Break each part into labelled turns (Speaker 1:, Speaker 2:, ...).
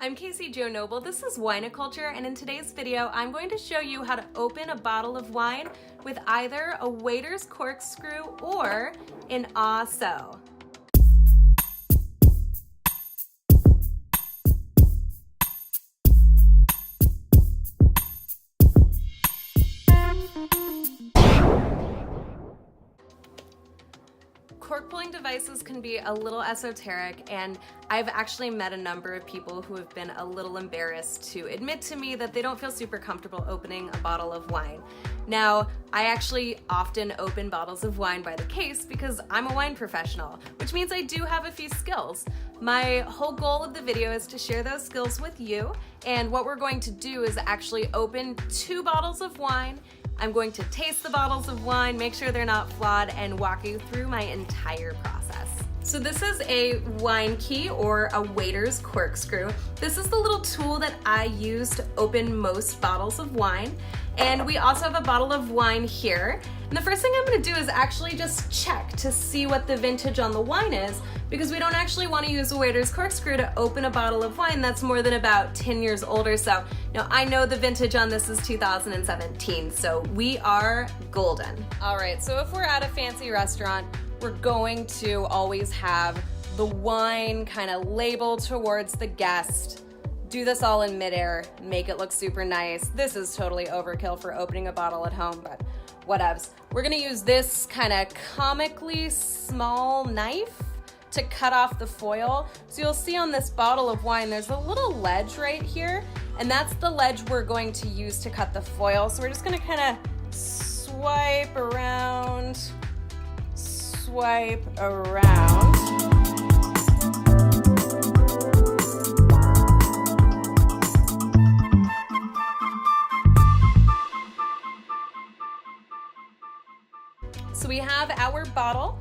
Speaker 1: I'm Casey Jo Noble, this is Wineculture, and in today's video I'm going to show you how to open a bottle of wine with either a waiter's corkscrew or an aw-so. Cork pulling devices can be a little esoteric, and I've actually met a number of people who have been a little embarrassed to admit to me that they don't feel super comfortable opening a bottle of wine. Now, I actually often open bottles of wine by the case because I'm a wine professional, which means I do have a few skills. My whole goal of the video is to share those skills with you, and what we're going to do is actually open 2 bottles of wine. I'm going to taste the bottles of wine, make sure they're not flawed, and walk you through my entire process. So this is a wine key or a waiter's corkscrew. This is the little tool that I use to open most bottles of wine. And we also have a bottle of wine here. And the first thing I'm gonna do is actually just check to see what the vintage on the wine is, because we don't actually wanna use a waiter's corkscrew to open a bottle of wine that's more than about 10 years old or so. Now, I know the vintage on this is 2017, so we are golden. All right, so if we're at a fancy restaurant, we're going to always have the wine kind of labeled towards the guest. Do this all in midair, make it look super nice. This is totally overkill for opening a bottle at home, but whatevs. We're gonna use this kind of comically small knife to cut off the foil. So you'll see on this bottle of wine, there's a little ledge right here, and that's the ledge we're going to use to cut the foil. So we're just gonna kind of swipe around, swipe around. So we have our bottle,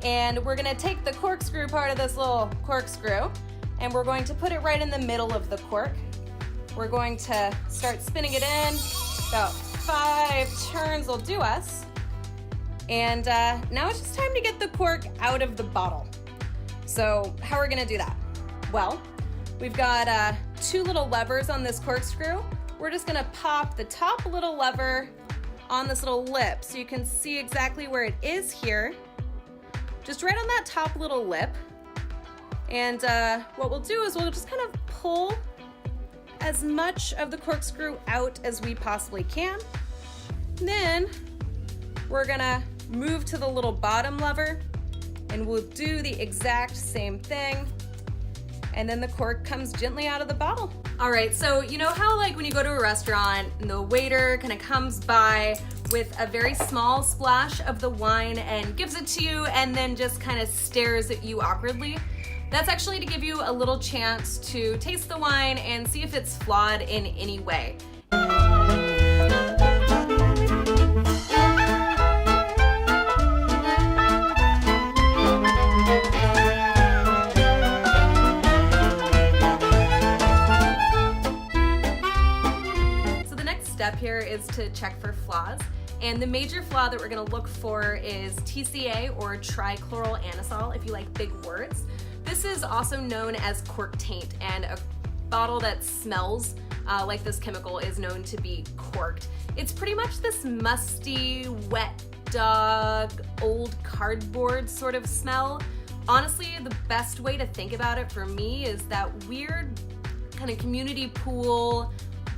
Speaker 1: and we're gonna take the corkscrew part of this little corkscrew, and we're going to put it right in the middle of the cork. We're going to start spinning it in. About 5 turns will do us. And now it's just time to get the cork out of the bottle. So how are we gonna do that? Well, we've got 2 little levers on this corkscrew. We're just gonna pop the top little lever on this little lip so you can see exactly where it is here. Just right on that top little lip. And what we'll do is we'll just kind of pull as much of the corkscrew out as we possibly can. Then we're gonna move to the little bottom lever, and we'll do the exact same thing. And then the cork comes gently out of the bottle. All right, so you know how like when you go to a restaurant and the waiter kind of comes by with a very small splash of the wine and gives it to you and then just kind of stares at you awkwardly? That's actually to give you a little chance to taste the wine and see if it's flawed in any way. Step here is to check for flaws, and the major flaw that we're going to look for is TCA, or trichloroanisole if you like big words. This is also known as cork taint, and a bottle that smells like this chemical is known to be corked. It's pretty much this musty, wet dog, old cardboard sort of smell. Honestly, the best way to think about it for me is that weird kind of community pool,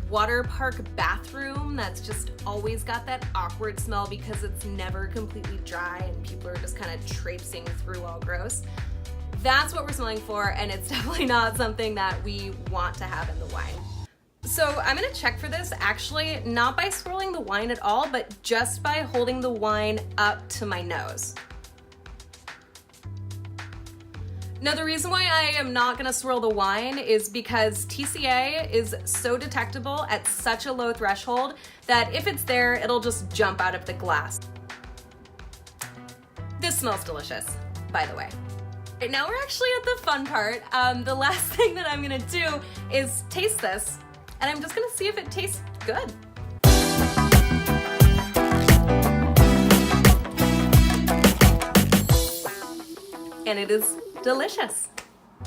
Speaker 1: water park bathroom that's just always got that awkward smell because it's never completely dry and people are just kind of traipsing through all gross. That's what we're smelling for, and it's definitely not something that we want to have in the wine. So I'm gonna check for this actually not by swirling the wine at all, but just by holding the wine up to my nose. Now, the reason why I am not gonna swirl the wine is because TCA is so detectable at such a low threshold that if it's there, it'll just jump out of the glass. This smells delicious, by the way. Right, now we're actually at the fun part. The last thing that I'm gonna do is taste this, and I'm just gonna see if it tastes good. And it is delicious.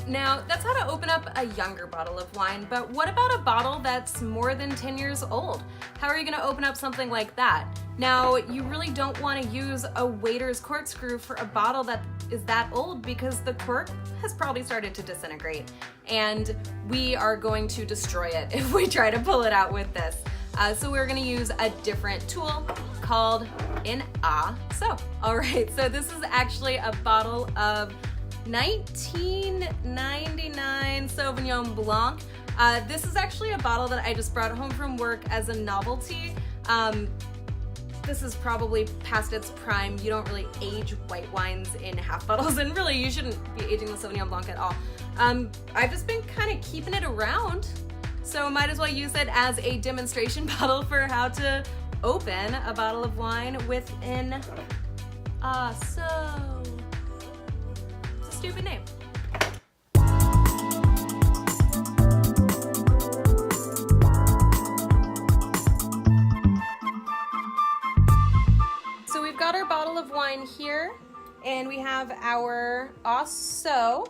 Speaker 1: Now, that's how to open up a younger bottle of wine, but what about a bottle that's more than 10 years old? How are you gonna open up something like that? Now, you really don't wanna use a waiter's corkscrew for a bottle that is that old because the cork has probably started to disintegrate, and we are going to destroy it if we try to pull it out with this. So we're gonna use a different tool called an sew. All right, so this is actually a bottle of 1999 Sauvignon Blanc. This is actually a bottle that I just brought home from work as a novelty. This is probably past its prime. You don't really age white wines in half bottles, and really you shouldn't be aging the Sauvignon Blanc at all. I've just been kind of keeping it around, so might as well use it as a demonstration bottle for how to open a bottle of wine with an sew. Stupid name. So we've got our bottle of wine here, and we have our sew,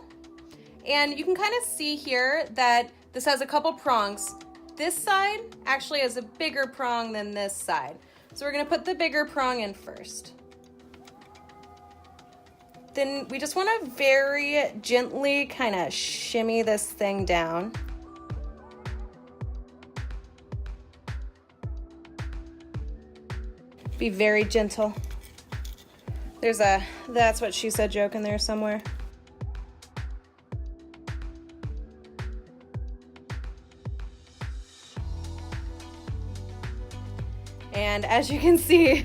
Speaker 1: and you can kind of see here that this has a couple prongs. This side actually has a bigger prong than this side. So we're gonna put the bigger prong in first. Then we just want to very gently kind of shimmy this thing down. Be very gentle. There's a "that's what she said" joke in there somewhere. And as you can see,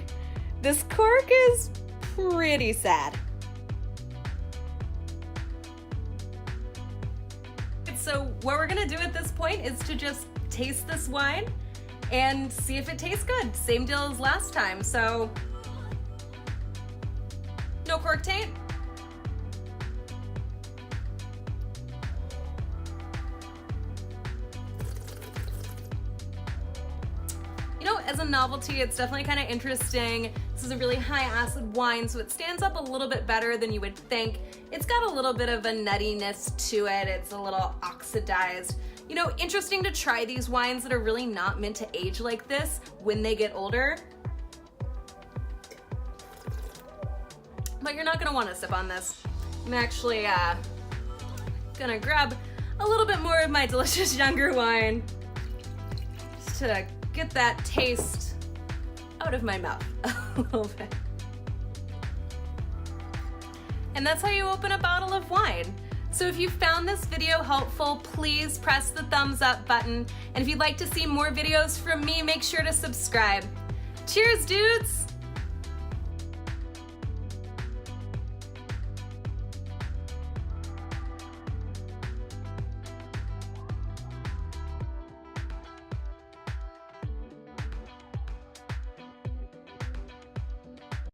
Speaker 1: this cork is pretty sad. So what we're gonna do at this point is to just taste this wine and see if it tastes good. Same deal as last time, so no cork taint. You know, as a novelty, it's definitely kind of interesting. This is a really high acid wine, so it stands up a little bit better than you would think. It's got a little bit of a nuttiness to it. It's a little oxidized. You know, interesting to try these wines that are really not meant to age like this when they get older. But you're not gonna wanna sip on this. I'm actually gonna grab a little bit more of my delicious younger wine just to get that taste out of my mouth a little bit. And that's how you open a bottle of wine. So if you found this video helpful, please press the thumbs up button. And if you'd like to see more videos from me, make sure to subscribe. Cheers, dudes!